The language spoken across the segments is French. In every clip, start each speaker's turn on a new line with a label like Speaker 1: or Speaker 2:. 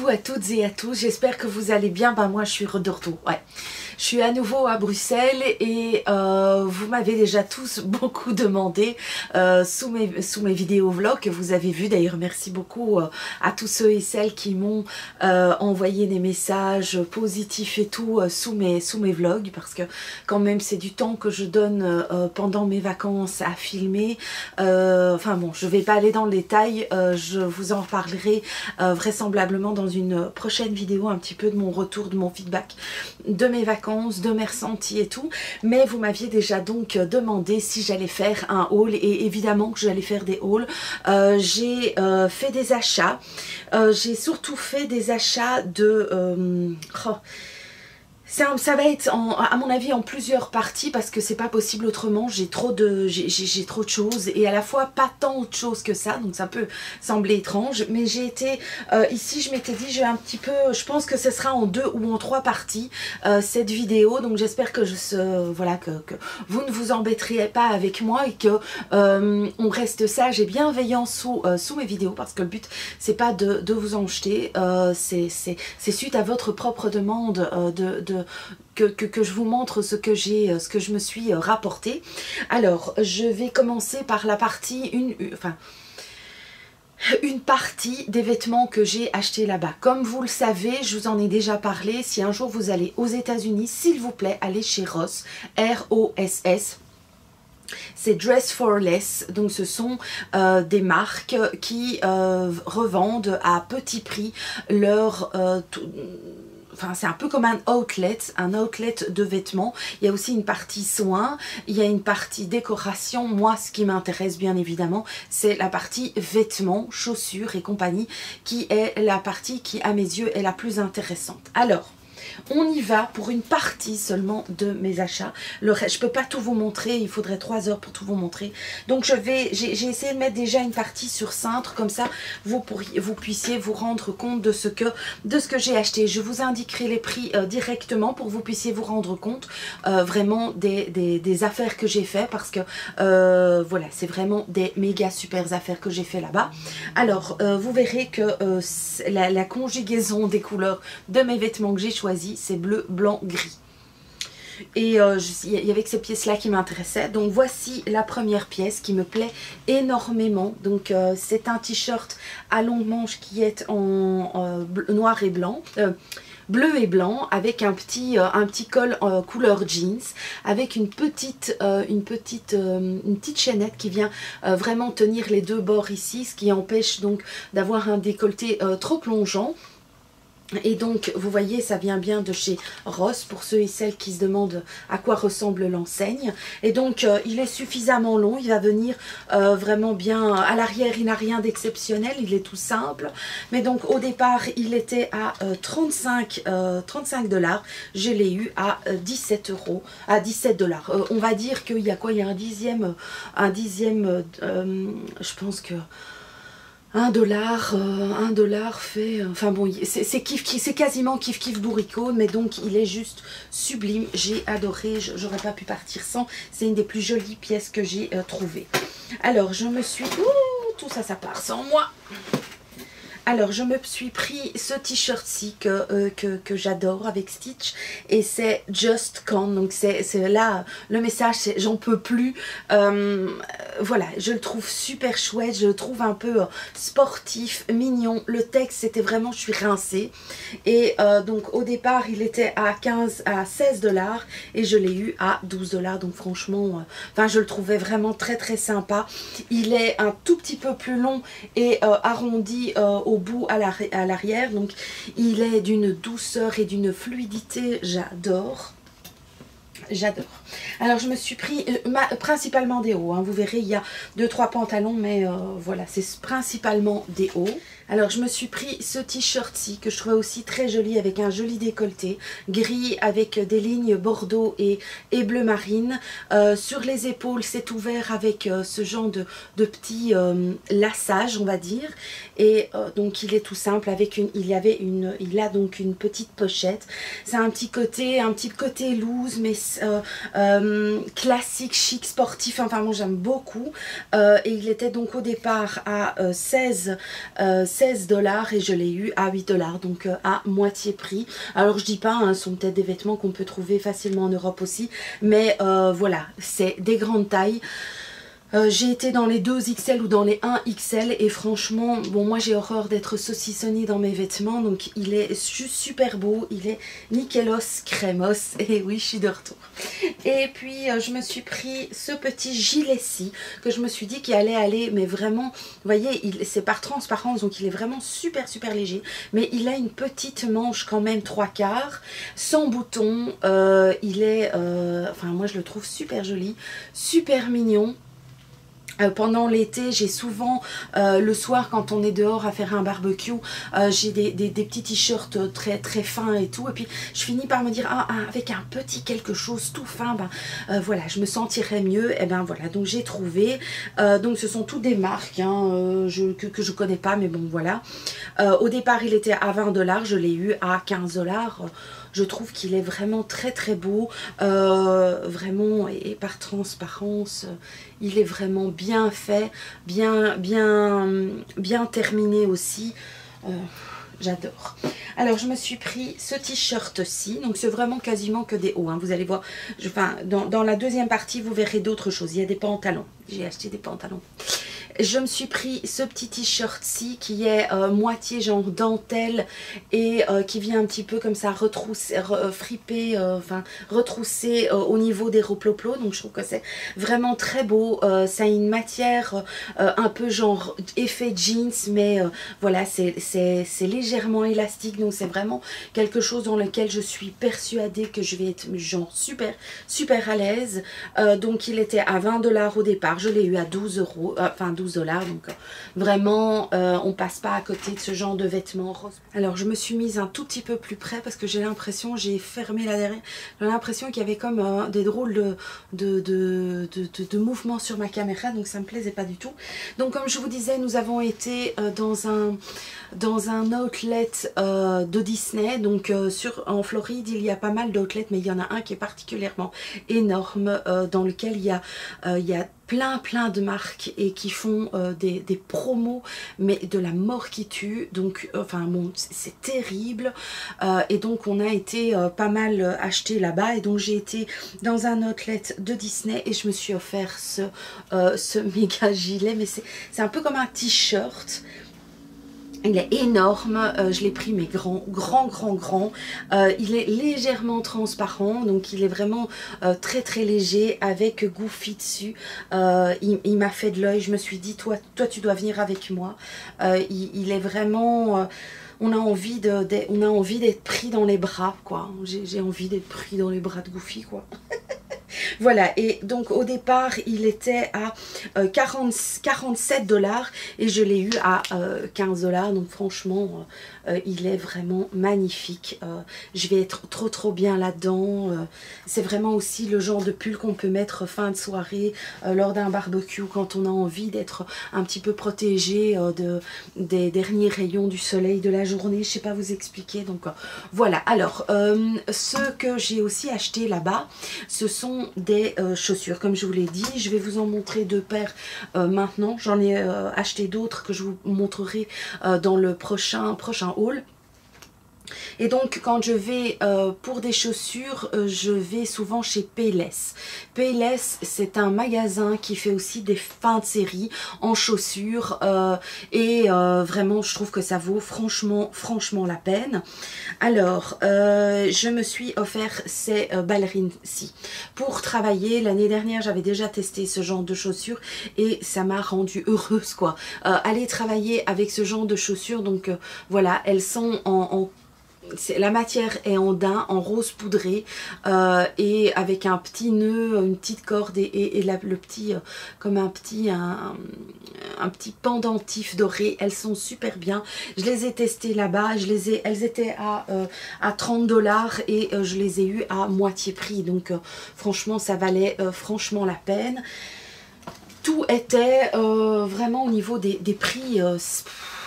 Speaker 1: Coucou à toutes et à tous, j'espère que vous allez bien. Ben moi je suis de retour, ouais. Je suis à nouveau à Bruxelles et vous m'avez déjà tous beaucoup demandé sous mes vidéos vlogs que vous avez vu. D'ailleurs merci beaucoup à tous ceux et celles qui m'ont envoyé des messages positifs et tout sous mes vlogs, parce que quand même c'est du temps que je donne pendant mes vacances à filmer. Enfin bon, je vais pas aller dans le détail, je vous en parlerai vraisemblablement dans une prochaine vidéo un petit peu de mon retour, de mon feedback de mes vacances, de mes ressentis et tout. Mais vous m'aviez déjà donc demandé si j'allais faire un haul, et évidemment que j'allais faire des hauls. J'ai fait des achats, j'ai surtout fait des achats de... Ça va être à mon avis en plusieurs parties, parce que c'est pas possible autrement. J'ai trop de choses, et à la fois pas tant autre chose que ça, donc ça peut sembler étrange. Mais j'ai été ici, je m'étais dit, je pense que ce sera en 2 ou en 3 parties cette vidéo. Donc j'espère que voilà, que vous ne vous embêterez pas avec moi, et que on reste sage et bienveillant sous mes vidéos, parce que le but c'est pas de vous en jeter, c'est suite à votre propre demande que je vous montre ce que je me suis rapporté. Alors je vais commencer par la partie une partie des vêtements que j'ai acheté là-bas. Comme vous le savez, je vous en ai déjà parlé, si un jour vous allez aux États-Unis, s'il vous plaît, allez chez Ross, R-O-S-S. C'est Dress for Less, donc ce sont des marques qui revendent à petit prix leur... Enfin, c'est un peu comme un outlet de vêtements. Il y a aussi une partie soins, il y a une partie décoration. Moi, ce qui m'intéresse bien évidemment, c'est la partie vêtements, chaussures et compagnie, qui est la partie qui, à mes yeux, est la plus intéressante. Alors, on y va pour une partie seulement de mes achats. Le reste, je peux pas tout vous montrer, il faudrait 3 heures pour tout vous montrer. Donc j'ai essayé de mettre déjà une partie sur cintre, comme ça vous puissiez vous rendre compte de ce que j'ai acheté. Je vous indiquerai les prix directement pour que vous puissiez vous rendre compte vraiment des affaires que j'ai fait, parce que voilà, c'est vraiment des méga super affaires que j'ai fait là-bas. Alors vous verrez que la conjugaison des couleurs de mes vêtements que j'ai choisi, c'est bleu, blanc, gris. Et il y avait que ces pièces-là qui m'intéressaient. Donc voici la première pièce qui me plaît énormément. Donc c'est un t-shirt à longue manche qui est en noir et blanc. Bleu et blanc, avec un petit col couleur jeans, avec une petite chaînette qui vient vraiment tenir les deux bords ici, ce qui empêche donc d'avoir un décolleté trop plongeant. Et donc vous voyez, ça vient bien de chez Ross, pour ceux et celles qui se demandent à quoi ressemble l'enseigne. Et donc il est suffisamment long, il va venir vraiment bien à l'arrière. Il n'a rien d'exceptionnel, il est tout simple. Mais donc au départ il était à 35 $. Je l'ai eu à 17 €, à 17 $. On va dire qu'il y a quoi, il y a un dixième, je pense que 1 $, fait... Enfin bon, c'est quasiment kiff bourricot, mais donc il est juste sublime. J'ai adoré, j'aurais pas pu partir sans. C'est une des plus jolies pièces que j'ai trouvées. Alors je me suis... Ouh, tout ça, ça part sans moi. Alors je me suis pris ce t-shirt-ci que j'adore avec Stitch, et c'est Just Can't. Donc c'est là, le message c'est j'en peux plus. Voilà, je le trouve super chouette, je le trouve un peu sportif, mignon. Le texte c'était vraiment je suis rincée. Et donc au départ il était à 16 $, et je l'ai eu à 12 $. Donc franchement, enfin je le trouvais vraiment très sympa. Il est un tout petit peu plus long et arrondi au bout à l'arrière, donc il est d'une douceur et d'une fluidité, j'adore. Alors je me suis pris principalement des hauts, hein. Vous verrez il y a 2-3 pantalons, mais voilà, c'est principalement des hauts. Alors je me suis pris ce t-shirt-ci que je trouvais aussi très joli, avec un joli décolleté gris avec des lignes bordeaux et bleu marine. Sur les épaules c'est ouvert avec ce genre de petits lassages, on va dire. Et donc il est tout simple, avec il a donc une petite pochette. C'est un petit côté loose, mais classique, chic, sportif. Enfin moi j'aime beaucoup. Et il était donc au départ à 16 16 $ et je l'ai eu à 8 $, donc à moitié prix. Alors je dis pas, hein, ce sont peut-être des vêtements qu'on peut trouver facilement en Europe aussi, mais voilà, c'est des grandes tailles. J'ai été dans les 2XL ou dans les 1XL et franchement, bon moi j'ai horreur d'être saucissonnée dans mes vêtements, donc il est juste super beau, il est nickelos crémos, et oui je suis de retour. Et puis je me suis pris ce petit gilet-ci que je me suis dit qu'il allait aller, mais vraiment, vous voyez, c'est par transparence, donc il est vraiment super léger, mais il a une petite manche quand même 3/4, sans bouton, il est, enfin moi je le trouve super joli, super mignon. Pendant l'été, j'ai souvent, le soir quand on est dehors à faire un barbecue, j'ai des petits t-shirts très fins et tout. Et puis je finis par me dire, ah, avec un petit quelque chose tout fin, ben voilà, je me sentirais mieux. Et ben voilà, donc j'ai trouvé. Donc ce sont toutes des marques hein, que je connais pas, mais bon voilà. Au départ, il était à 20 $, je l'ai eu à 15 $. Je trouve qu'il est vraiment très beau, vraiment, et par transparence, il est vraiment bien fait, bien terminé aussi. J'adore. Alors je me suis pris ce t-shirt-ci, donc c'est vraiment quasiment que des hauts, hein. Vous allez voir, enfin, dans la deuxième partie vous verrez d'autres choses. Il y a des pantalons, j'ai acheté des pantalons. Je me suis pris ce petit t-shirt-ci qui est moitié genre dentelle et qui vient un petit peu comme ça retrousser, friper, enfin retrousser au niveau des reploplos. Donc je trouve que c'est vraiment très beau. Ça a une matière un peu genre effet jeans, mais voilà, c'est légèrement élastique. Donc c'est vraiment quelque chose dans lequel je suis persuadée que je vais être genre super à l'aise. Donc il était à 20 $ au départ. Je l'ai eu à 12 €, enfin 12 $, donc vraiment on passe pas à côté de ce genre de vêtements. Alors je me suis mise un tout petit peu plus près parce que j'ai l'impression, j'ai fermé la derrière, j'ai l'impression qu'il y avait comme des drôles de mouvements sur ma caméra, donc ça me plaisait pas du tout. Donc comme je vous disais, nous avons été dans un outlet de Disney, donc en Floride il y a pas mal d'outlets, mais il y en a un qui est particulièrement énorme, dans lequel il y a plein de marques et qui font des promos, mais de la mort qui tue. Donc enfin bon, c'est terrible, et donc on a été pas mal acheté là-bas, et donc j'ai été dans un outlet de Disney et je me suis offert ce méga gilet, mais c'est un peu comme un t-shirt. Il est énorme, je l'ai pris mais grand. Il est légèrement transparent, donc il est vraiment très léger avec Goofy dessus. Il m'a fait de l'œil, je me suis dit toi tu dois venir avec moi. Il est vraiment... on a envie d'être pris dans les bras, quoi. J'ai envie d'être pris dans les bras de Goofy, quoi. Voilà, et donc au départ il était à 47 $ et je l'ai eu à 15 $, donc franchement il est vraiment magnifique. Je vais être trop bien là-dedans. C'est vraiment aussi le genre de pull qu'on peut mettre fin de soirée lors d'un barbecue, quand on a envie d'être un petit peu protégé des derniers rayons du soleil de la journée. Je sais pas vous expliquer, donc voilà. Alors ce que j'ai aussi acheté là-bas, ce sont des chaussures, comme je vous l'ai dit. Je vais vous en montrer deux paires maintenant. J'en ai acheté d'autres que je vous montrerai dans le prochain haul. Et donc quand je vais pour des chaussures, je vais souvent chez Payless. Payless, c'est un magasin qui fait aussi des fins de série en chaussures, et vraiment je trouve que ça vaut franchement la peine. Alors je me suis offert ces ballerines-ci pour travailler. L'année dernière j'avais déjà testé ce genre de chaussures et ça m'a rendue heureuse, quoi. Aller travailler avec ce genre de chaussures, donc voilà, elles sont la matière est en daim, en rose poudré, et avec un petit nœud, une petite corde et le petit, comme un petit pendentif doré. Elles sont super bien. Je les ai testées là-bas. Elles étaient à 30 $ et je les ai eues à moitié prix. Donc franchement, ça valait franchement la peine. Tout était vraiment au niveau des prix.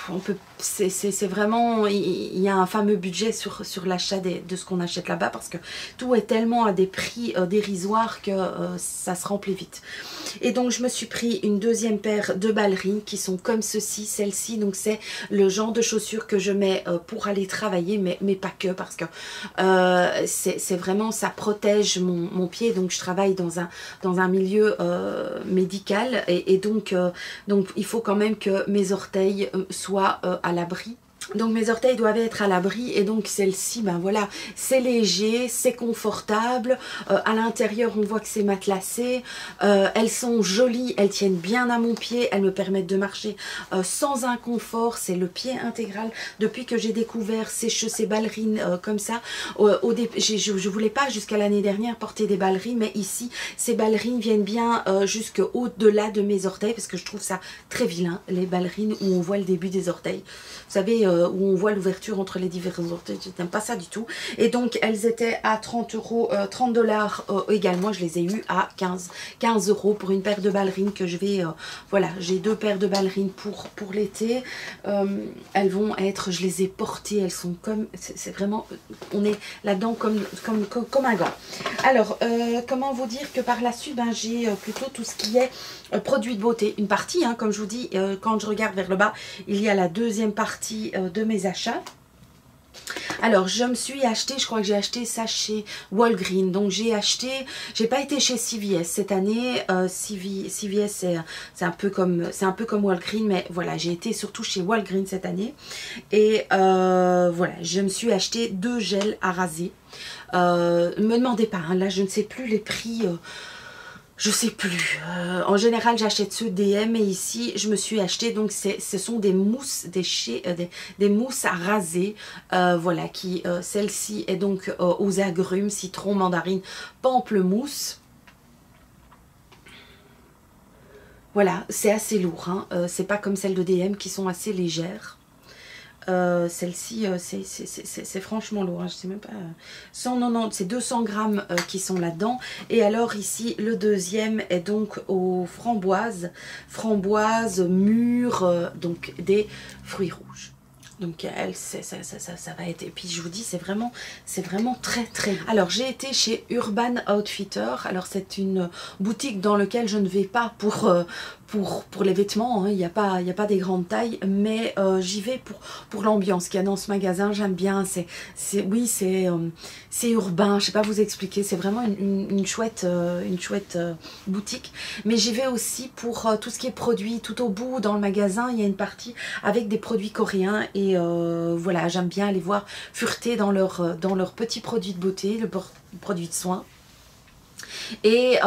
Speaker 1: On peut c'est vraiment, il y a un fameux budget sur l'achat de ce qu'on achète là-bas, parce que tout est tellement à des prix dérisoires que ça se remplit vite. Et donc je me suis pris une deuxième paire de ballerines qui sont comme ceci, celle-ci, donc c'est le genre de chaussures que je mets pour aller travailler, mais pas que, parce que c'est vraiment, ça protège mon pied, donc je travaille dans un milieu médical, et donc il faut quand même que mes orteils soient à l'abri. Donc mes orteils doivent être à l'abri, et donc celle-ci, ben voilà, c'est léger, c'est confortable, à l'intérieur on voit que c'est matelassé, elles sont jolies, elles tiennent bien à mon pied, elles me permettent de marcher sans inconfort, c'est le pied intégral. Depuis que j'ai découvert ces ballerines comme ça, je voulais pas jusqu'à l'année dernière porter des ballerines, mais ici ces ballerines viennent bien jusqu'au-delà de mes orteils, parce que je trouve ça très vilain, les ballerines où on voit le début des orteils. Vous savez, où on voit l'ouverture entre les divers orteils, je n'aime pas ça du tout. Et donc elles étaient à 30 €, 30 $ également. Je les ai eues à 15 € pour une paire de ballerines que je vais, voilà, j'ai 2 paires de ballerines pour l'été. Elles vont être, je les ai portées, elles sont comme, c'est vraiment, on est là-dedans comme un gant. Alors, comment vous dire que par la suite, ben, j'ai plutôt tout ce qui est produits de beauté. Une partie, hein, comme je vous dis, quand je regarde vers le bas, il y a la deuxième partie de mes achats. Alors je me suis acheté, je crois que j'ai acheté ça chez Walgreens. Donc j'ai pas été chez CVS cette année. CVS c'est un peu comme Walgreens, mais voilà, j'ai été surtout chez Walgreens cette année. Et voilà, je me suis acheté 2 gels à raser. Me demandez pas, hein, là je ne sais plus les prix. Je sais plus. En général, j'achète ceux DM, et ici, je me suis acheté. Donc, ce sont des mousses, des mousses à raser. Voilà, celle-ci est donc aux agrumes, citron, mandarine, pamplemousse. Voilà, c'est assez lourd. Hein. C'est pas comme celles de DM qui sont assez légères. Celle-ci c'est franchement lourd, hein, je sais même pas, 190, c'est 200 grammes qui sont là-dedans. Et alors ici le deuxième est donc aux framboises mûres, donc des fruits rouges. Donc elle, ça va être, et puis je vous dis, c'est vraiment très très bon. Alors j'ai été chez Urban Outfitter. Alors c'est une boutique dans laquelle je ne vais pas pour les vêtements, hein. Il n'y a pas des grandes tailles, mais j'y vais pour l'ambiance qu'il y a dans ce magasin. J'aime bien, c'est urbain, je sais pas vous expliquer, c'est vraiment une chouette boutique. Mais j'y vais aussi pour tout ce qui est produits. Tout au bout dans le magasin, il y a une partie avec des produits coréens, et voilà, j'aime bien aller voir, fureter dans leurs petits produits de beauté, le produit de soins. Et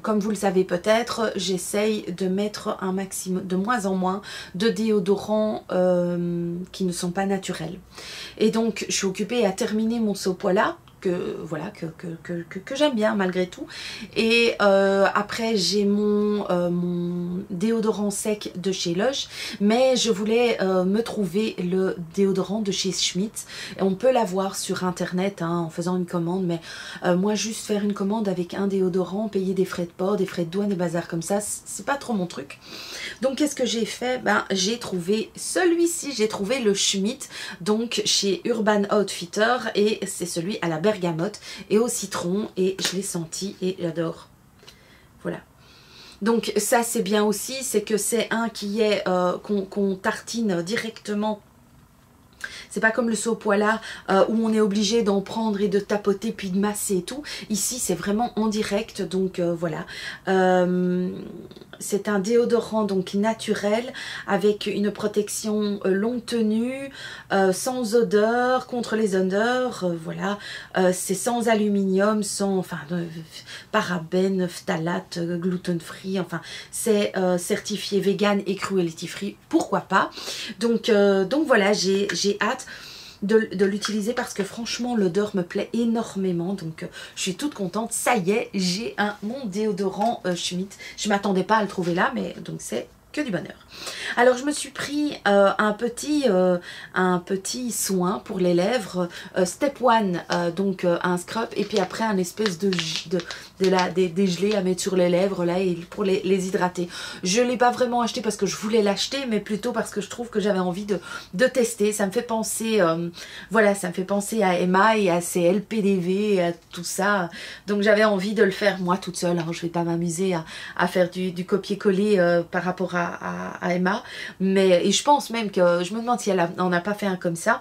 Speaker 1: comme vous le savez peut-être, j'essaye de mettre un maximum, de moins en moins, de déodorants qui ne sont pas naturels. Et donc je suis occupée à terminer mon Sopola, voilà, que j'aime bien malgré tout. Et après j'ai mon déodorant sec de chez Lush, mais je voulais me trouver le déodorant de chez Schmitt. Et on peut l'avoir sur internet, hein, en faisant une commande, mais moi juste faire une commande avec un déodorant, payer des frais de port, des frais de douane, des bazars comme ça, c'est pas trop mon truc. Donc qu'est-ce que j'ai fait? Ben j'ai trouvé celui-ci, j'ai trouvé le Schmitt, donc chez Urban Outfitter, et c'est celui à la bergamote et au citron, et je l'ai senti et j'adore. Voilà. Donc ça c'est bien aussi, c'est que c'est un qui est qu'on tartine directement. C'est pas comme le Sopola où on est obligé d'en prendre et de tapoter puis de masser et tout. Ici c'est vraiment en direct, donc voilà. C'est un déodorant donc naturel avec une protection longue tenue, sans odeur, contre les odeurs, voilà. C'est sans aluminium, sans parabènes, phtalates, gluten free, enfin c'est certifié vegan et cruelty free, pourquoi pas. Donc voilà, j'ai hâte de l'utiliser parce que franchement l'odeur me plaît énormément, donc je suis toute contente. Ça y est, j'ai mon déodorant Schmitt. Je m'attendais pas à le trouver là, mais donc c'est que du bonheur. Alors je me suis pris un petit soin pour les lèvres, step 1, donc un scrub, et puis après un espèce des gelées à mettre sur les lèvres là, et pour les hydrater. Je ne l'ai pas vraiment acheté parce que je voulais l'acheter, mais plutôt parce que je trouve que j'avais envie de tester. Ça me fait penser, voilà, ça me fait penser à Emma et à ses LPDV et à tout ça. Donc j'avais envie de le faire moi toute seule, hein. Je ne vais pas m'amuser à faire du copier-coller par rapport à Emma, mais et je pense même que je me demande si elle n'en a pas fait un comme ça.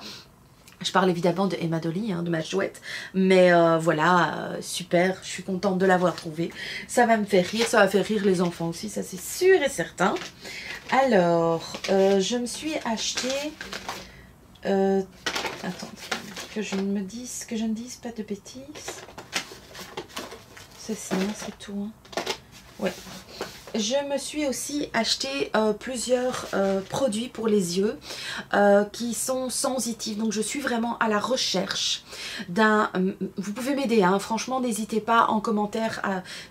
Speaker 1: Je parle évidemment de Emma Dolly, hein, de ma chouette, mais voilà, super, je suis contente de l'avoir trouvé. Ça va me faire rire, ça va faire rire les enfants aussi, ça c'est sûr et certain. Alors, je me suis acheté, attends, que je ne dise pas de bêtises. Ceci, hein, c'est tout. Hein. Ouais. Je me suis aussi acheté plusieurs produits pour les yeux qui sont sensitifs. Donc je suis vraiment à la recherche d'un... Vous pouvez m'aider, hein, franchement n'hésitez pas en commentaire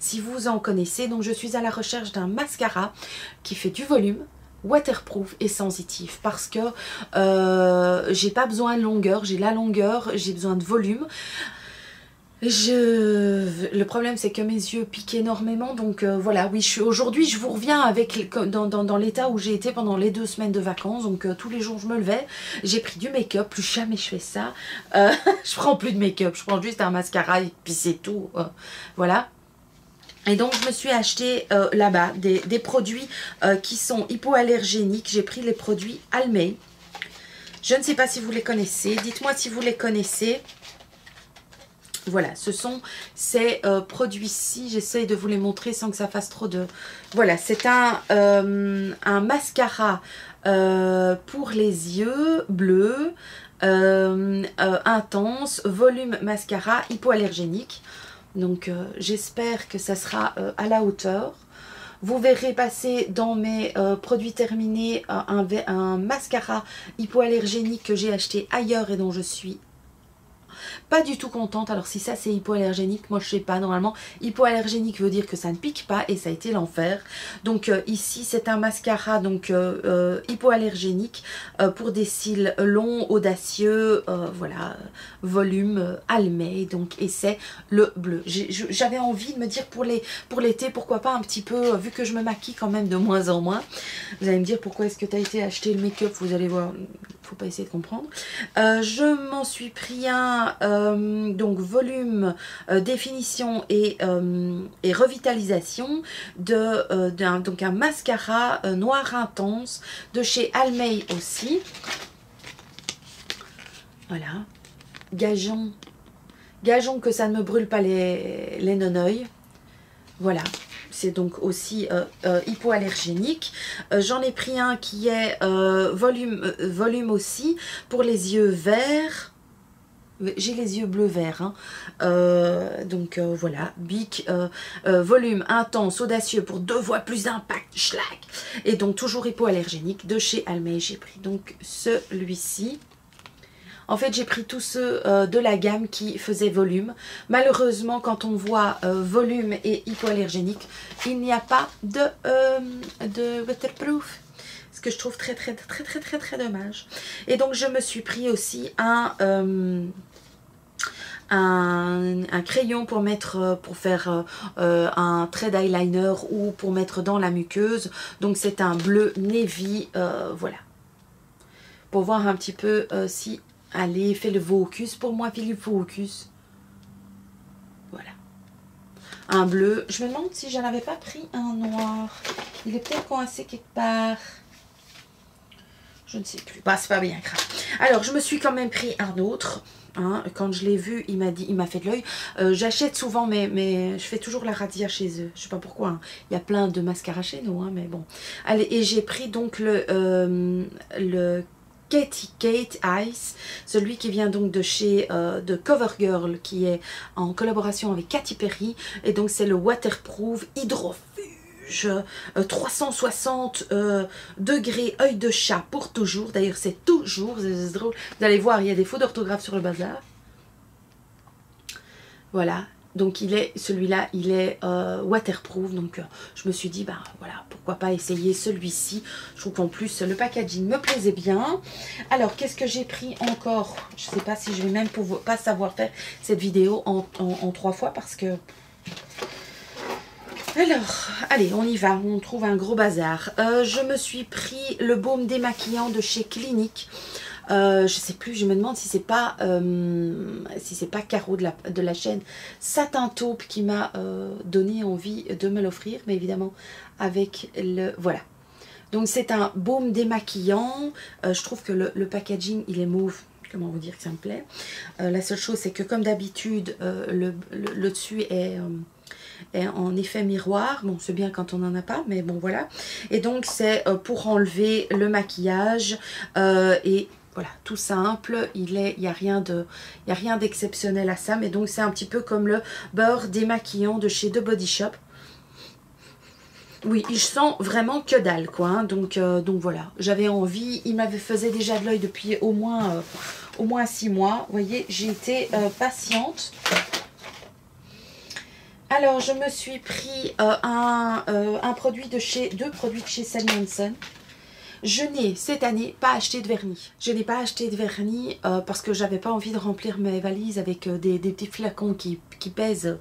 Speaker 1: si vous en connaissez. Donc je suis à la recherche d'un mascara qui fait du volume, waterproof et sensitif, parce que j'ai pas besoin de longueur, j'ai la longueur, j'ai besoin de volume. Le problème c'est que mes yeux piquent énormément, donc voilà, oui, aujourd'hui je vous reviens avec dans l'état où j'ai été pendant les 2 semaines de vacances, donc tous les jours je me levais, j'ai pris du make-up, plus jamais je fais ça, je prends plus de make-up, je prends juste un mascara et puis c'est tout, voilà. Et donc je me suis acheté là-bas des produits qui sont hypoallergéniques. J'ai pris les produits Almay, je ne sais pas si vous les connaissez, dites-moi si vous les connaissez. Voilà, ce sont ces produits-ci. J'essaye de vous les montrer sans que ça fasse trop de... Voilà, c'est un mascara pour les yeux bleus, intense, volume mascara, hypoallergénique. Donc, j'espère que ça sera à la hauteur. Vous verrez passer dans mes produits terminés un mascara hypoallergénique que j'ai acheté ailleurs et dont je suis pas du tout contente. Alors si ça c'est hypoallergénique, moi je sais pas, normalement hypoallergénique veut dire que ça ne pique pas et ça a été l'enfer. Donc ici c'est un mascara donc hypoallergénique pour des cils longs, audacieux, voilà, volume Almay, donc, et c'est le bleu. J'avais envie de me dire pour l'été, pourquoi pas un petit peu, vu que je me maquille quand même de moins en moins. Vous allez me dire pourquoi est-ce que tu as été acheter le make-up, vous allez voir, faut pas essayer de comprendre. Je m'en suis pris un donc volume, définition et revitalisation donc un mascara noir intense de chez Almay aussi. Voilà, gageons que ça ne me brûle pas les nonoeils. Voilà, c'est donc aussi hypoallergénique. J'en ai pris un qui est volume aussi pour les yeux verts. J'ai les yeux bleu-vert, hein. Donc voilà, Bic, volume intense, audacieux pour 2 fois plus d'impact, schlag. Et donc toujours hypoallergénique de chez Almay. J'ai pris donc celui-ci. En fait, j'ai pris tous ceux de la gamme qui faisaient volume. Malheureusement, quand on voit volume et hypoallergénique, il n'y a pas de waterproof. Ce que je trouve très dommage. Et donc, je me suis pris aussi un crayon pour mettre, pour faire un trait d'eyeliner ou pour mettre dans la muqueuse. Donc, c'est un bleu navy, voilà. Pour voir un petit peu si... Allez, fais le focus pour moi, Philippe, focus. Voilà. Un bleu. Je me demande si j'en avais pas pris un noir. Il est peut-être coincé quelque part. Je ne sais plus. Bah, c'est pas bien grave. Alors, je me suis quand même pris un autre. Hein. Quand je l'ai vu, il m'a fait de l'œil. J'achète souvent, mais je fais toujours la razzia chez eux. Je sais pas pourquoi. Hein. Il y a plein de mascaras chez nous, hein, mais bon. Allez, et j'ai pris donc le Katy Kate Ice, celui qui vient donc de chez de CoverGirl, qui est en collaboration avec Katy Perry, et donc c'est le waterproof hydrofuge 360 degrés œil de chat pour toujours. D'ailleurs c'est toujours, c'est drôle, vous allez voir, il y a des fautes d'orthographe sur le bazar. Voilà, Donc celui-là, il est waterproof. Donc je me suis dit, bah voilà, pourquoi pas essayer celui-ci. Je trouve qu'en plus, le packaging me plaisait bien. Alors, qu'est-ce que j'ai pris encore? Je sais pas si je vais même pas savoir faire cette vidéo en 3 fois parce que... Alors, allez, on y va. On trouve un gros bazar. Je me suis pris le baume démaquillant de chez Clinique. Je sais plus, je me demande si c'est pas Caro de la chaîne Satin Taupe qui m'a donné envie de me l'offrir, mais évidemment avec le... Voilà. Donc c'est un baume démaquillant. Je trouve que le packaging, il est mauve. Comment vous dire que ça me plaît. La seule chose, c'est que comme d'habitude, le dessus est en effet miroir. Bon, c'est bien quand on n'en a pas, mais bon, voilà. Et donc, c'est pour enlever le maquillage et... Voilà, tout simple, il n'y a rien d'exceptionnel à ça, mais donc c'est un petit peu comme le beurre démaquillant de chez The Body Shop. Oui, il sent vraiment que dalle, quoi, hein. Donc voilà, j'avais envie, il m'avait faisait déjà de l'œil depuis au moins 6 mois. Vous voyez, j'ai été patiente. Alors, je me suis pris deux produits de chez Sally Hansen. Je n'ai cette année pas acheté de vernis. Je n'ai pas acheté de vernis parce que j'avais pas envie de remplir mes valises avec des petits flacons qui pèsent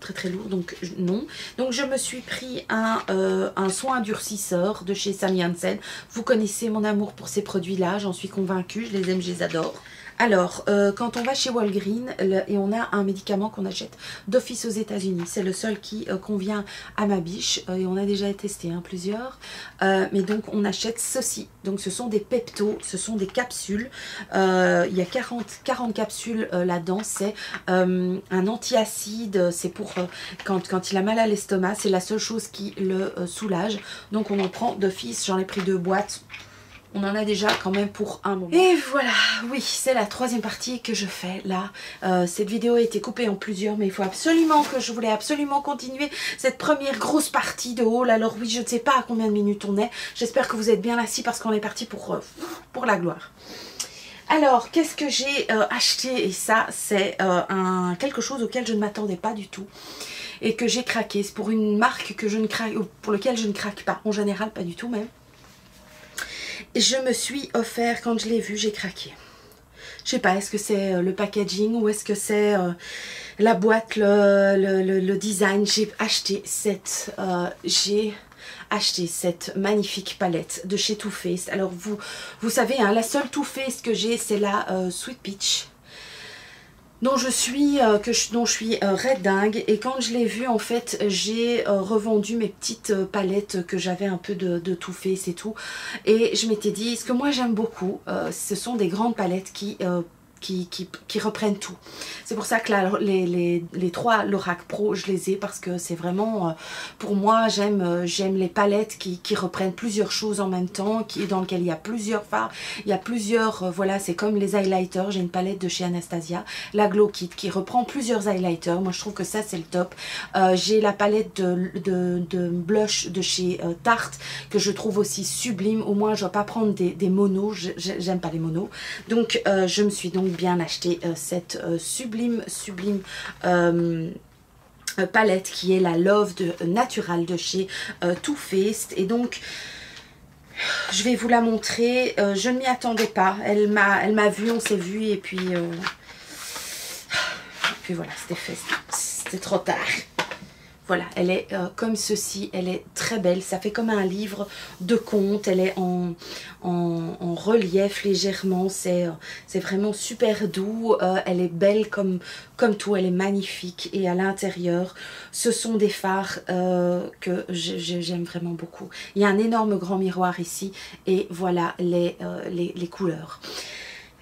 Speaker 1: très très lourd. Donc non. Donc je me suis pris un soin durcisseur de chez Sally Hansen. Vous connaissez mon amour pour ces produits-là, j'en suis convaincue. Je les aime, je les adore. Alors, quand on va chez Walgreens et on a un médicament qu'on achète d'office aux États-Unis, c'est le seul qui convient à ma biche et on a déjà testé plusieurs. Mais donc, on achète ceci. Donc, ce sont des peptos, ce sont des capsules. Il y a 40 capsules là-dedans. C'est un antiacide, c'est pour quand il a mal à l'estomac. C'est la seule chose qui le soulage. Donc, on en prend d'office. J'en ai pris 2 boîtes. On en a déjà quand même pour un moment. Et voilà, oui, c'est la 3e partie que je fais là. Cette vidéo a été coupée en plusieurs, mais il faut absolument je voulais absolument continuer cette première grosse partie de haul. Alors oui, je ne sais pas à combien de minutes on est. J'espère que vous êtes bien assis parce qu'on est parti pour la gloire. Alors, qu'est-ce que j'ai acheté? Et ça, c'est quelque chose auquel je ne m'attendais pas du tout. Et que j'ai craqué. C'est pour une marque pour laquelle je ne craque pas. En général, pas du tout même. Je me suis offert, quand je l'ai vu, j'ai craqué. Je sais pas, est-ce que c'est le packaging ou est-ce que c'est la boîte, le design. J'ai acheté cette magnifique palette de chez Too Faced. Alors vous savez, hein, la seule Too Faced que j'ai, c'est la Sweet Peach, dont je suis red dingue. Et quand je l'ai vue, en fait, j'ai revendu mes petites palettes que j'avais un peu de Too Faced et tout. Et je m'étais dit, ce que moi j'aime beaucoup, ce sont des grandes palettes qui reprennent tout. C'est pour ça que là, les 3 Lorac Pro, je les ai parce que c'est vraiment, pour moi, j'aime les palettes qui reprennent plusieurs choses en même temps, dans lesquelles il y a plusieurs fards, il y a plusieurs, voilà, c'est comme les highlighters. J'ai une palette de chez Anastasia, la Glow Kit, qui reprend plusieurs highlighters. Moi, je trouve que ça, c'est le top. J'ai la palette de blush de chez Tarte, que je trouve aussi sublime. Au moins, je ne dois pas prendre des monos. J'aime pas les monos. Donc, je me suis donc bien acheté cette sublime palette qui est la Love Natural de chez Too Faced. Et donc je vais vous la montrer. Je ne m'y attendais pas, elle m'a vue, on s'est vu et puis voilà, c'était fait, c'était trop tard. Voilà, elle est comme ceci, elle est très belle, ça fait comme un livre de contes, elle est en relief légèrement, c'est vraiment super doux, elle est belle comme tout, elle est magnifique. Et à l'intérieur, ce sont des fards que j'aime vraiment beaucoup. Il y a un énorme grand miroir ici et voilà les couleurs.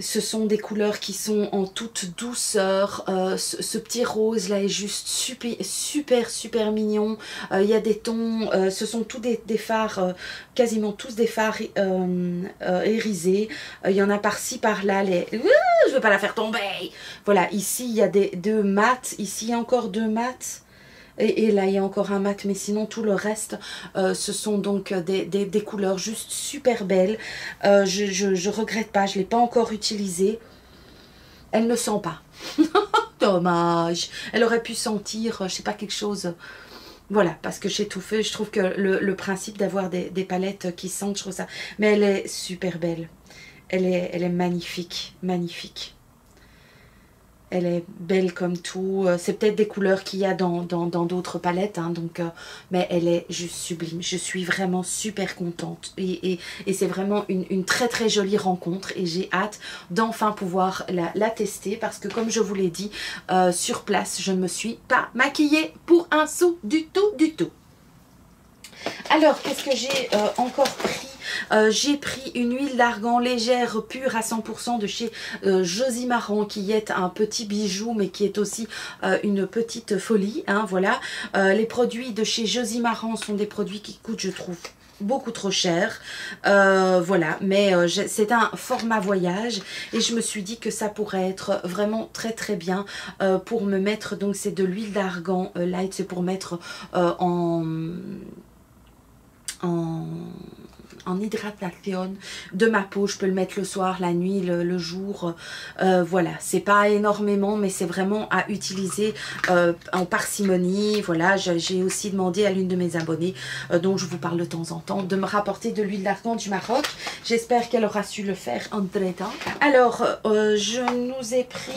Speaker 1: Ce sont des couleurs qui sont en toute douceur. Ce petit rose là est juste super mignon. Il y a des tons, ce sont tous des fards, quasiment tous des fards irisés. Il y en a par-ci par-là. Je veux pas la faire tomber. Voilà, ici il y a 2 mats. Ici il y a encore 2 mats. Et là il y a encore un mat, mais sinon tout le reste ce sont donc des couleurs juste super belles. Je regrette pas, je ne l'ai pas encore utilisée. Elle ne sent pas. dommage. Elle aurait pu sentir, je sais pas, quelque chose. Voilà, parce que chez Too Faced, je trouve que le principe d'avoir des palettes qui sentent, je trouve ça. Mais elle est super belle. Elle est magnifique, magnifique. Elle est belle comme tout. C'est peut-être des couleurs qu'il y a dans d'autres palettes. Hein, donc, mais elle est juste sublime. Je suis vraiment super contente. Et c'est vraiment une très très jolie rencontre. Et j'ai hâte d'enfin pouvoir la tester. Parce que comme je vous l'ai dit, sur place, je ne me suis pas maquillée pour un sou du tout, du tout. Alors, qu'est-ce que j'ai encore pris? J'ai pris une huile d'argan légère pure à 100% de chez Josie Maran, qui est un petit bijou mais qui est aussi une petite folie, hein, voilà. Les produits de chez Josie Maran sont des produits qui coûtent, je trouve, beaucoup trop cher, voilà, mais c'est un format voyage et je me suis dit que ça pourrait être vraiment très très bien pour me mettre. Donc c'est de l'huile d'argan light, c'est pour mettre en hydratation de ma peau. Je peux le mettre le soir, la nuit, le jour, voilà, c'est pas énormément mais c'est vraiment à utiliser en parcimonie. Voilà, j'ai aussi demandé à l'une de mes abonnées dont je vous parle de temps en temps de me rapporter de l'huile d'argan du Maroc. J'espère qu'elle aura su le faire entre temps. Alors je nous ai pris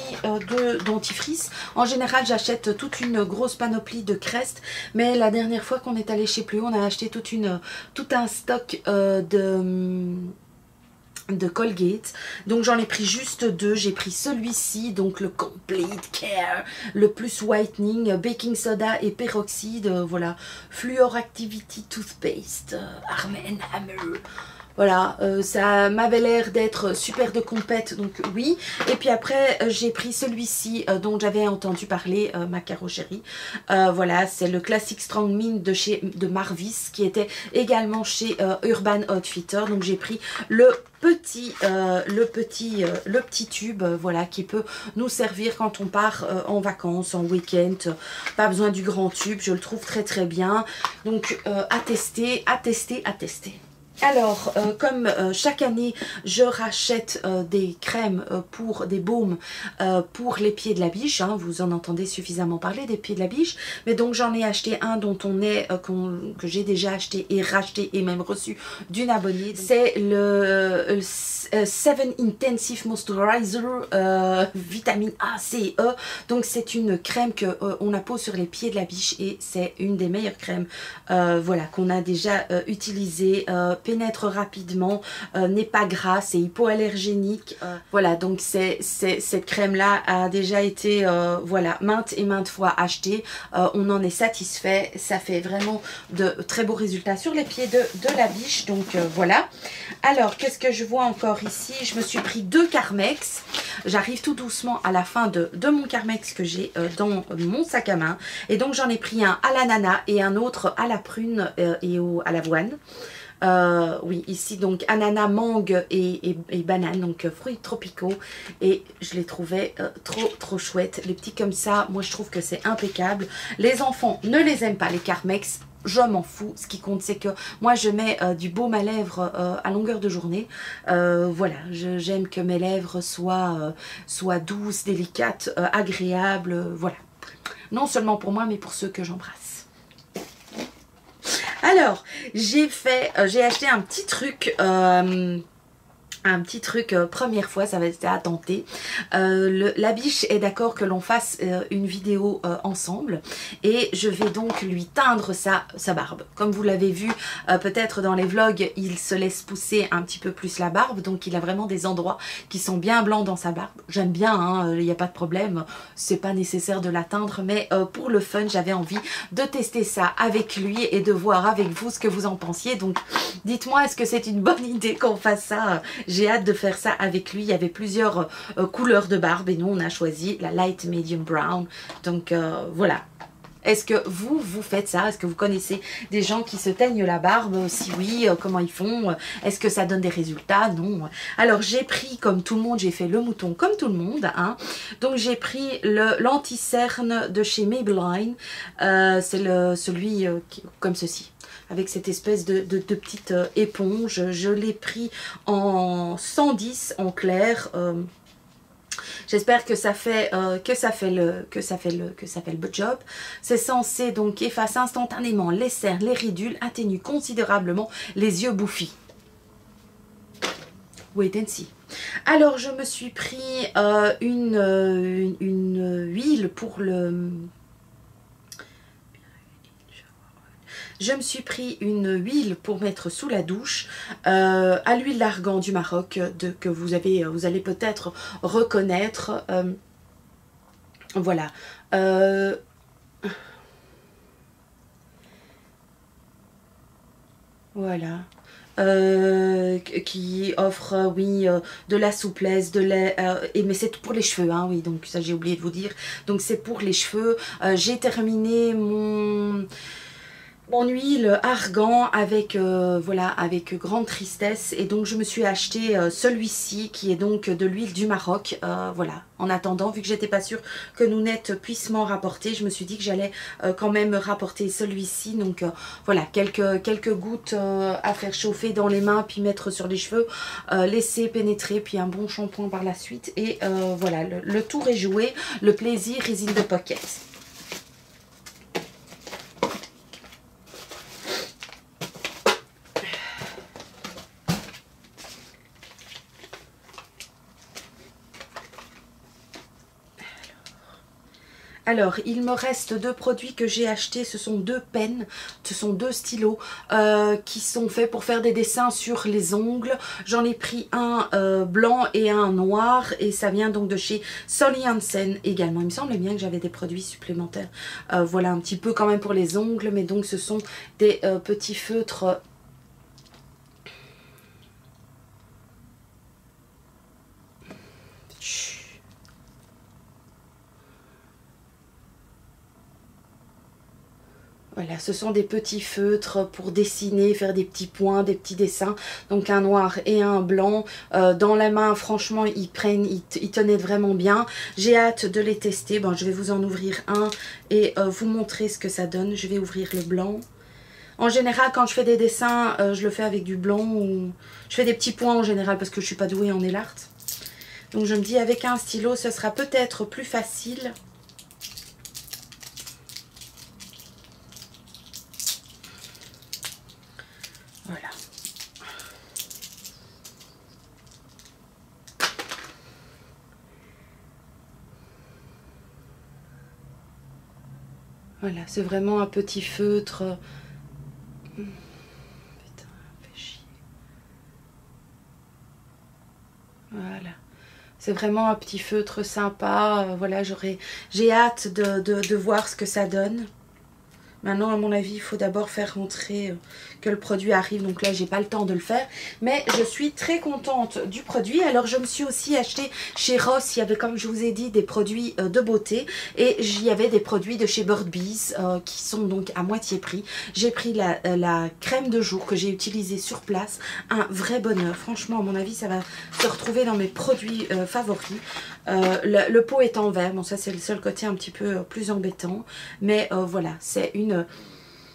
Speaker 1: deux dentifrices. En général j'achète toute une grosse panoplie de Crest, mais la dernière fois qu'on est allé chez Plus Haut, on a acheté tout un stock de Colgate, donc j'en ai pris juste deux. J'ai pris celui-ci, donc le Complete Care, le plus whitening, baking soda et peroxyde, voilà, Fluor Activity Toothpaste, Arm & Hammer. Voilà, ça m'avait l'air d'être super de compète, donc oui. Et puis après, j'ai pris celui-ci dont j'avais entendu parler, ma Caro chérie. Voilà, c'est le Classic Strong Mint de Marvis, qui était également chez Urban Outfitter. Donc j'ai pris le petit tube, voilà, qui peut nous servir quand on part en vacances, en week-end. Pas besoin du grand tube, je le trouve très très bien. Donc à tester, à tester, à tester. Alors, comme chaque année, je rachète des crèmes pour des baumes pour les pieds de la biche. Hein, vous en entendez suffisamment parler des pieds de la biche. Mais donc, j'en ai acheté un dont que j'ai déjà acheté et racheté et même reçu d'une abonnée. C'est le 7 Intensive Moisturizer vitamine A, C, E. Donc, c'est une crème qu'on appose sur les pieds de la biche et c'est une des meilleures crèmes voilà, qu'on a déjà utilisée. Pénètre rapidement, n'est pas gras, c'est hypoallergénique. Voilà, donc cette crème là a déjà été voilà, maintes et maintes fois achetée. On en est satisfait, ça fait vraiment de très beaux résultats sur les pieds de la biche. Donc voilà. Alors qu'est-ce que je vois encore ici? Je me suis pris deux Carmex. J'arrive tout doucement à la fin de mon Carmex que j'ai dans mon sac à main. Et donc j'en ai pris un à l'ananas et un autre à la prune et à l'avoine. Oui, ici donc ananas, mangue et banane, donc fruits tropicaux, et je les trouvais trop chouettes. Les petits comme ça, moi je trouve que c'est impeccable. Les enfants ne les aiment pas, les Carmex, je m'en fous. Ce qui compte, c'est que moi je mets du baume à lèvres à longueur de journée. Voilà, j'aime que mes lèvres soient douces, délicates, agréables, voilà. Non seulement pour moi, mais pour ceux que j'embrasse. Alors, j'ai acheté un petit truc première fois, ça va être à tenter. La biche est d'accord que l'on fasse une vidéo ensemble et je vais donc lui teindre sa barbe. Comme vous l'avez vu peut-être dans les vlogs, il se laisse pousser un petit peu plus la barbe, donc il a vraiment des endroits qui sont bien blancs dans sa barbe. J'aime bien, hein, il n'y a pas de problème, c'est pas nécessaire de la teindre, mais pour le fun, j'avais envie de tester ça avec lui et de voir avec vous ce que vous en pensiez. Donc dites-moi, est-ce que c'est une bonne idée qu'on fasse ça? J'ai hâte de faire ça avec lui. Il y avait plusieurs couleurs de barbe et nous on a choisi la light medium brown. Donc voilà. Est-ce que vous faites ça? Est-ce que vous connaissez des gens qui se teignent la barbe? Si oui, comment ils font? Est-ce que ça donne des résultats? Non. Alors j'ai pris, comme tout le monde, j'ai fait le mouton comme tout le monde. Hein. Donc j'ai pris l'anti-cerne de chez Maybelline. C'est celui comme ceci, avec cette espèce de petite éponge. Je l'ai pris en 110 en clair. J'espère que ça fait le job. C'est censé donc effacer instantanément les cernes, les ridules, atténue considérablement les yeux bouffis. Wait and see. Alors je me suis pris une huile pour le... Je me suis pris une huile pour mettre sous la douche, à l'huile d'argan du Maroc, que vous allez peut-être reconnaître. Voilà. Voilà. Qui offre, oui, de la souplesse, mais c'est pour les cheveux, hein, oui, donc ça j'ai oublié de vous dire. Donc c'est pour les cheveux. J'ai terminé mon huile argan avec, voilà, avec grande tristesse, et donc je me suis acheté celui-ci qui est donc de l'huile du Maroc, voilà. En attendant, vu que j'étais pas sûre que Nounette puisse m'en rapporter, je me suis dit que j'allais quand même rapporter celui-ci. Donc voilà, quelques gouttes à faire chauffer dans les mains, puis mettre sur les cheveux, laisser pénétrer, puis un bon shampoing par la suite, et voilà, le tour est joué, le plaisir is in the pocket. Alors, il me reste deux produits que j'ai achetés. Ce sont deux pennes, ce sont deux stylos qui sont faits pour faire des dessins sur les ongles. J'en ai pris un blanc et un noir, et ça vient donc de chez Solly Hansen également. Il me semblait bien que j'avais des produits supplémentaires. Voilà, un petit peu quand même pour les ongles, mais donc ce sont des petits feutres. Voilà, ce sont des petits feutres pour dessiner, faire des petits points, des petits dessins. Donc un noir et un blanc. Dans la main, franchement, ils tenaient vraiment bien. J'ai hâte de les tester. Bon, je vais vous en ouvrir un et vous montrer ce que ça donne. Je vais ouvrir le blanc. En général, quand je fais des dessins, je le fais avec du blanc, ou je fais des petits points en général parce que je ne suis pas douée en nail art. Donc je me dis, avec un stylo, ce sera peut-être plus facile. Voilà. Voilà, c'est vraiment un petit feutre. Putain, fait chier. Voilà. C'est vraiment un petit feutre sympa. Voilà, j'ai hâte de voir ce que ça donne. Maintenant, à mon avis, il faut d'abord faire rentrer que le produit arrive. Donc là, j'ai pas le temps de le faire. Mais je suis très contente du produit. Alors, je me suis aussi acheté chez Ross. Il y avait, comme je vous ai dit, des produits de beauté. Et j'y avait des produits de chez Bird Bees qui sont donc à moitié prix. J'ai pris la crème de jour que j'ai utilisée sur place. Un vrai bonheur. Franchement, à mon avis, ça va se retrouver dans mes produits favoris. Le pot est en verre. Bon, ça, c'est le seul côté un petit peu plus embêtant. Mais voilà, c'est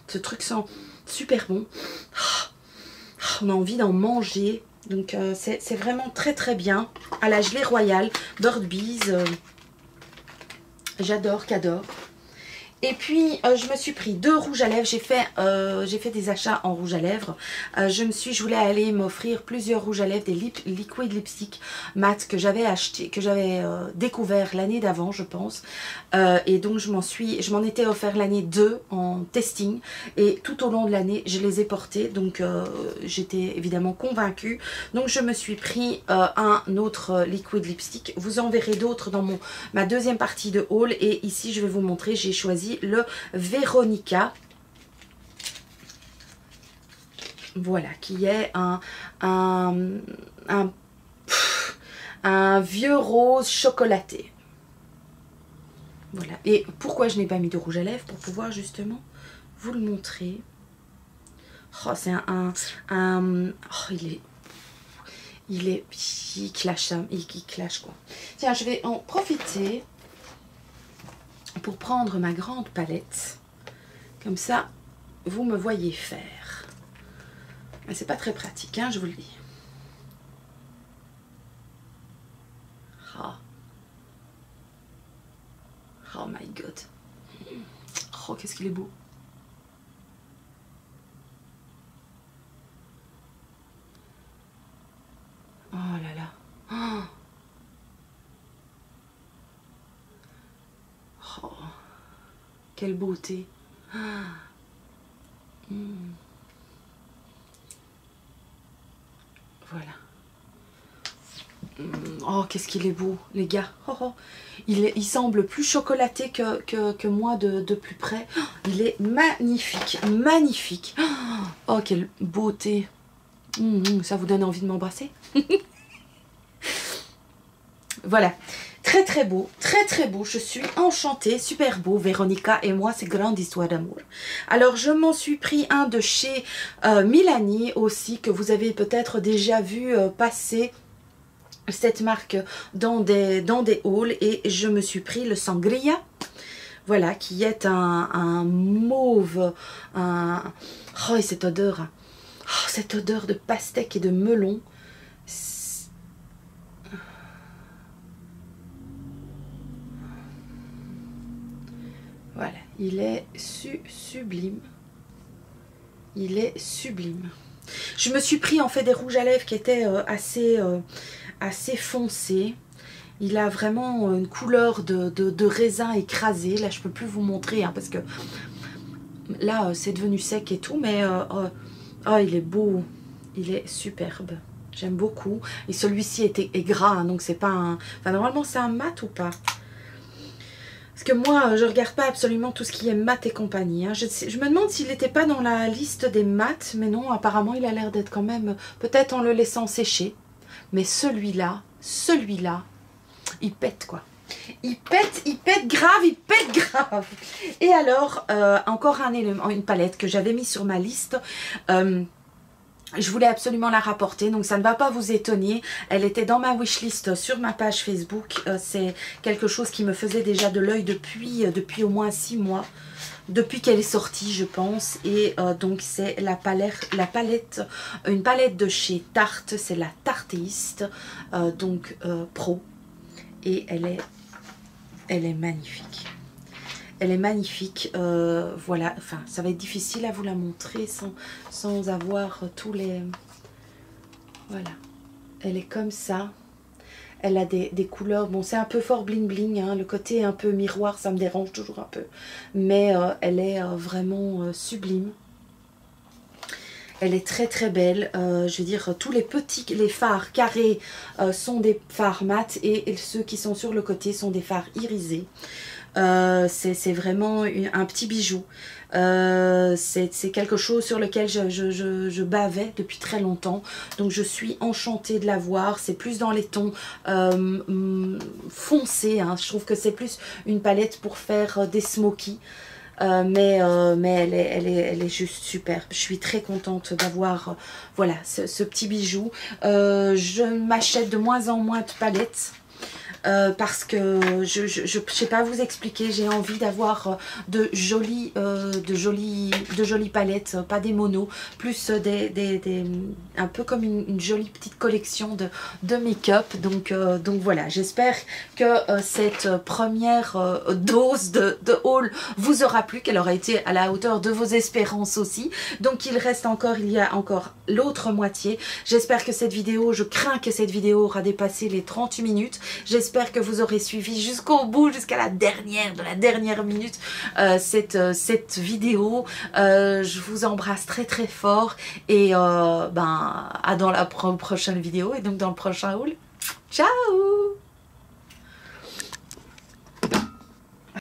Speaker 1: ce truc sent super bon. On a envie d'en manger. Donc c'est vraiment très très bien. À la gelée royale, Bird Bees. J'adore, qu'adore. Et puis, je me suis pris deux rouges à lèvres. J'ai fait des achats en rouge à lèvres. Je voulais aller m'offrir plusieurs rouges à lèvres, des liquid lipstick mat que j'avais acheté, que j'avais découvert l'année d'avant, je pense. Et donc, je m'en étais offert l'année 2 en testing. Et tout au long de l'année, je les ai portés. Donc, j'étais évidemment convaincue. Donc, je me suis pris un autre liquid lipstick. Vous en verrez d'autres dans ma deuxième partie de haul. Et ici, je vais vous montrer, j'ai choisi le Veronica, voilà, qui est un vieux rose chocolaté. Voilà. Et pourquoi je n'ai pas mis de rouge à lèvres? Pour pouvoir justement vous le montrer. Oh, c'est oh, il clash, hein, il clash quoi. Tiens, je vais en profiter pour prendre ma grande palette. Comme ça, vous me voyez faire. Mais c'est pas très pratique, hein, je vous le dis. Ah. god. Oh, qu'est-ce qu'il est beau. Oh là là. Oh, quelle beauté. Voilà. Oh, qu'est-ce qu'il est beau, les gars. Oh, oh. Il semble plus chocolaté que moi de plus près. Oh, il est magnifique, magnifique. Oh, quelle beauté. Ça vous donne envie de m'embrasser? Voilà. Très très beau, très très beau. Je suis enchantée, super beau. Véronica et moi, c'est grande histoire d'amour. Alors, je m'en suis pris un de chez Milani aussi, que vous avez peut-être déjà vu passer cette marque dans des hauls, et je me suis pris le Sangria, voilà, qui est un mauve, oh, et cette odeur, cette odeur de pastèque et de melon. Voilà, il est sublime, il est sublime. Je me suis pris en fait des rouges à lèvres qui étaient assez foncé. Il a vraiment une couleur de raisin écrasé. Là, je peux plus vous montrer hein, parce que là, c'est devenu sec et tout. Mais oh, il est beau. Il est superbe. J'aime beaucoup. Et celui-ci est gras. Hein, donc, c'est pas un... Enfin, normalement, c'est un mat ou pas? Parce que moi, je regarde pas absolument tout ce qui est mat et compagnie. Hein. Je me demande s'il n'était pas dans la liste des mats. Mais non, apparemment, il a l'air d'être quand même... Peut-être en le laissant sécher. Mais celui-là, il pète quoi. Il pète grave. Et alors, encore un élément, une palette que j'avais mis sur ma liste. Je voulais absolument la rapporter, donc ça ne va pas vous étonner. Elle était dans ma wishlist sur ma page Facebook. C'est quelque chose qui me faisait déjà de l'œil depuis au moins 6 mois. Depuis qu'elle est sortie, je pense. Et donc, c'est une palette de chez Tarte. C'est la Tarteiste, Pro. Et elle est magnifique. Elle est magnifique. Voilà, enfin, ça va être difficile à vous la montrer sans avoir tous les... Voilà. Elle est comme ça. Elle a des couleurs, bon c'est un peu fort bling bling, hein, le côté un peu miroir ça me dérange toujours un peu. Mais elle est vraiment sublime. Elle est très très belle, je veux dire tous les fards carrés sont des fards mat et ceux qui sont sur le côté sont des fards irisés. C'est vraiment un petit bijou. C'est quelque chose sur lequel je bavais depuis très longtemps, donc je suis enchantée de la voir. C'est plus dans les tons foncés, hein. Je trouve que c'est plus une palette pour faire des smokies. Mais elle est juste superbe. Je suis très contente d'avoir voilà, ce petit bijou. Je m'achète de moins en moins de palettes. Parce que je sais pas vous expliquer, j'ai envie d'avoir de jolies palettes, pas des monos, plus un peu comme une jolie petite collection de make-up. Donc voilà, j'espère que cette première dose de haul vous aura plu, qu'elle aura été à la hauteur de vos espérances aussi. Donc il y a encore l'autre moitié. J'espère que cette vidéo, je crains que cette vidéo aura dépassé les 30 minutes. J'espère que vous aurez suivi jusqu'au bout, jusqu'à la dernière minute cette vidéo. Je vous embrasse très très fort et à dans la prochaine vidéo et donc dans le prochain haul. Ciao!